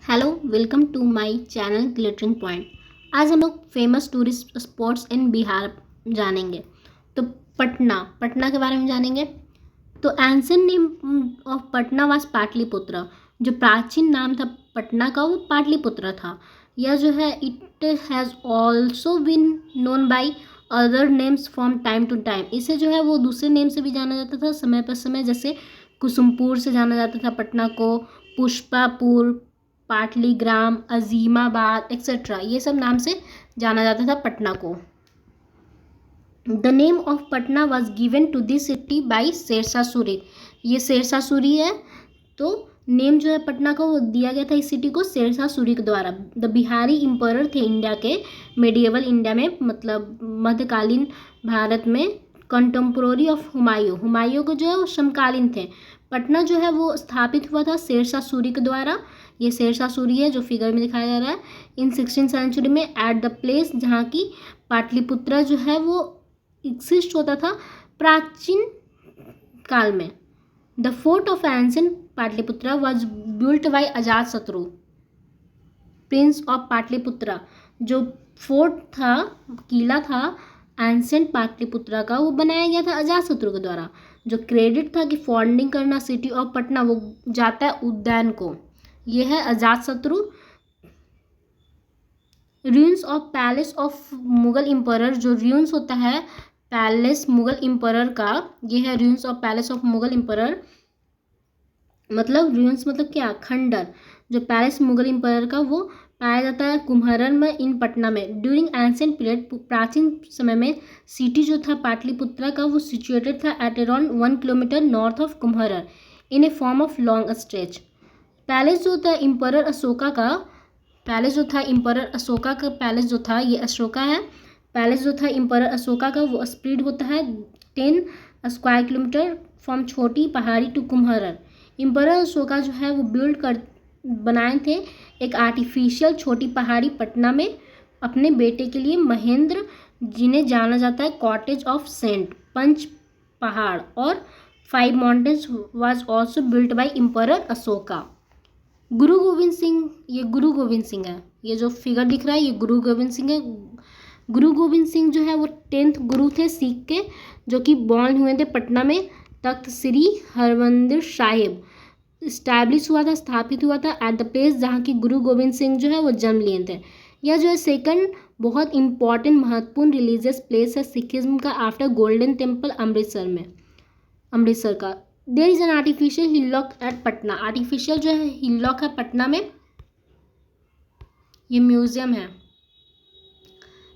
Hello, welcome to my channel glittering point. आज हम लोग famous tourist spots in Bihar जानेंगे। तो पटना के बारे में जानेंगे। तो ancient name of Patna was Pataliputra. जो प्राचीन नाम था पटना का वो पाटलिपुत्र था। यह जो है it has also been known by other names from time to time. इसे जो है वो दूसरे नेम से भी जाना जाता था समय पर समय, जैसे कुसुमपुर से जाना जाता था पटना को, पुष्पापुर, पाटलीग्राम, अजीमाबाद एक्सेट्रा, ये सब नाम से जाना जाता था पटना को। The name of Patna was given to this city by Sher Shah Suri. ये शेरशाह सूरी है, तो नेम जो है पटना का वो दिया गया था इस सिटी को शेरशाह सूरी के द्वारा। द बिहारी इम्परर थे इंडिया के, मेडिएवल इंडिया में, मतलब मध्यकालीन भारत में, कंटेम्पोररी ऑफ हुमायूं को जो है वो समकालीन थे। पटना जो है वो स्थापित हुआ था शेरशाह सूरी के द्वारा। ये शेरशाह सूरी है जो फिगर में दिखाया जा रहा है। इन 16th सेंचुरी में एट द प्लेस जहाँ की पाटलिपुत्रा जो है वो एग्जिस्ट होता था प्राचीन काल में। The fort of ancient Pataliputra was built by Ajatashatru, Prince of Pataliputra. जो फोर्ट था, किला था एंशिएंट पाटलिपुत्रा का, वो बनाया गया था अजात शत्रु के द्वारा। जो क्रेडिट था कि फॉन्डिंग करना सिटी ऑफ पटना, वो जाता है उद्यान को। ये है Ajatashatru. Ruins of palace of Mughal emperor. जो रूइंस होता है पैलेस मुगल इम्परर का, ये है ruins of palace of Mughal emperor. मतलब रूइंस मतलब क्या, खंडर। जो पैलेस मुगल इम्परर का वो पाया जाता है कुम्हरन में इन पटना में। ड्यूरिंग एंशिएंट पीरियड, प्राचीन समय में, सिटी जो था पाटलिपुत्रा का वो सिचुएटेड था at around 1 kilometre north of Kumhrar in a form of long stretch. Palace जो था इम्परर अशोका का, पैलेस जो था इम्परर अशोका का, पैलेस जो था ये अशोका है। पैलेस जो था इम्परर अशोका का वो स्प्रेड होता है 10 स्क्वायर किलोमीटर फ्रॉम छोटी पहाड़ी टू कुम्हरर। इम्परर अशोका जो है वो बनाए थे एक आर्टिफिशियल छोटी पहाड़ी पटना में अपने बेटे के लिए, महेंद्र, जिन्हें जाना जाता है कॉटेज ऑफ सेंट, पंच पहाड़, और 5 mountains was also built by emperor Ashoka. Guru Gobind Singh, ये गुरु गोविंद सिंह है, ये जो फिगर दिख रहा है ये गुरु गोविंद सिंह है। गुरु गोविंद सिंह जो है वो 10th गुरु थे सिख के, जो कि बॉर्न हुए थे पटना में। तख्त श्री हरमंदिर साहिब इस्टेब्लिश हुआ था, स्थापित हुआ था एट द प्लेस जहाँ की गुरु गोविंद सिंह जो है वो जन्म लिए थे। यह जो है सेकंड बहुत इंपॉर्टेंट महत्वपूर्ण रिलीजियस प्लेस है सिखिज्म का आफ्टर गोल्डन टेम्पल अमृतसर का। There is an artificial hillock at Patna. Artificial जो है हिलॉक है पटना में, ये म्यूजियम है।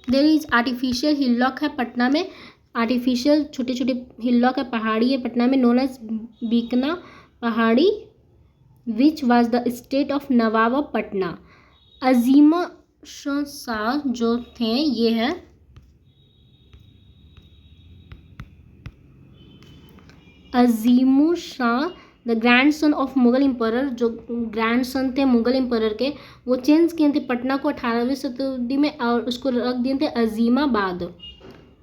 देयर इज आर्टिफिशियल हिलॉक है पटना में, आर्टिफिशियल छोटे छोटे हिलॉक है, पहाड़ी है पटना में, नोन एज बीकना Pahari, which was the state of nawab Patna. Azima Shah जो थे ये है Azimur Shah, the grand son of Mughal emperor. जो ग्रैंड सन थे मुगल इम्परर के, वो चेंज किए थे पटना को 18वीं शताब्दी में और उसको रख दिए थे Azimabad.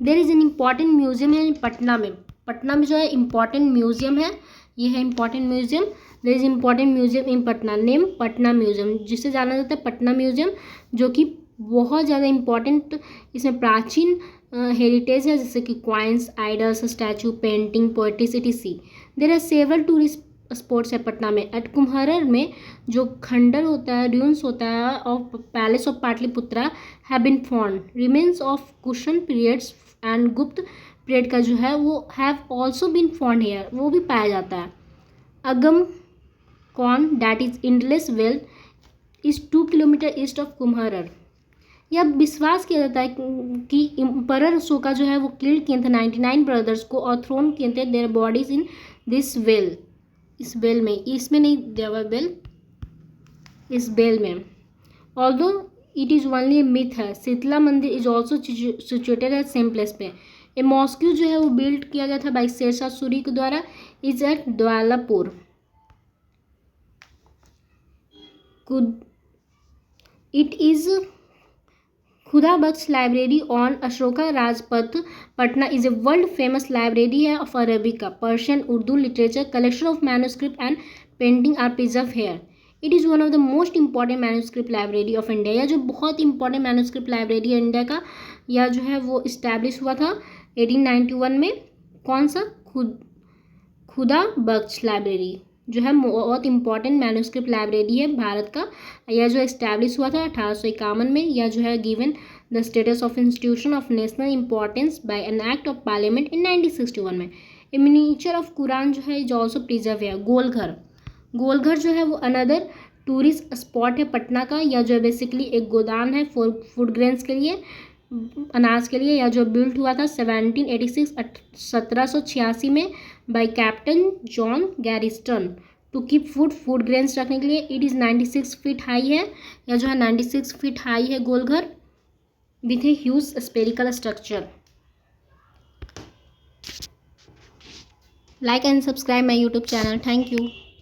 There is an important museum है पटना में। पटना में जो है इम्पॉर्टेंट म्यूजियम है, ये है important museum. There is important museum in Patna, name Patna museum, जिसे जाना जाता है पटना म्यूजियम, जो कि बहुत ज़्यादा इम्पॉर्टेंट, इसमें प्राचीन हेरिटेज है, जैसे कि coins, idols, statue, painting, poetry, etc। There are several tourist spots है पटना में। एट कुम्हरर में जो खंडर होता है, ड्यून्स होता है of palace of Pataliputra have been found. Remains of Kushan periods and Gupta period का जो है वो have also been found here, वो भी पाया जाता है। Agam Kuan that is endless well is 2 kilometre east of Kumhrar. यह विश्वास किया जाता है कि इम्परर अशोका जो है वो किल किए थे 99 ब्रदर्स को और थ्रोन किए थे their bodies in this well, इस वेल में, इसमें नहीं देवा बेल, इस बेल में। Although it is only A myth है। शीतला मंदिर इज ऑल्सो सिचुएटेड है सेम प्लेस पे। ए मॉस्क्यू जो है वो बिल्ड किया गया था बाई शेरशाह सूरी के द्वारा, इज एट द्वालापुर। It is Khuda Bakhsh library on Ashoka Rajpath Patna is a world famous library है of Arabic, Persian, Urdu literature, collection of manuscript and painting are preserve here. It is one of the most important manuscript library of India. यह जो बहुत important manuscript library है India का, यह जो है वो इस्टेब्लिश हुआ था 1891 में। कौन सा? खुदा बख्श लाइब्रेरी जो है बहुत इंपॉर्टेंट मैन्यूस्क्रिप्ट लाइब्रेरी है भारत का। यह जो इस्टेब्लिश हुआ था 1851 में। यह जो है given the status of institution of national importance by an act of parliament in 1961 में। ए मिनिएचर ऑफ कुरान जो है इज ऑल्सो प्रिजर्व है। गोलघर, गोलघर जो है वो अनदर टूरिस्ट स्पॉट है पटना का। यह जो है बेसिकली एक गोदाम है फूड ग्रेन्स के लिए, अनाज के लिए। यह जो बिल्ट हुआ था 1786 में by captain John Garstin to keep food grains रखने के लिए। इट इज़ 96 फीट हाई है। यह जो है 96 फीट हाई है Golghar with a huge spherical structure. Like and subscribe my YouTube channel. Thank you.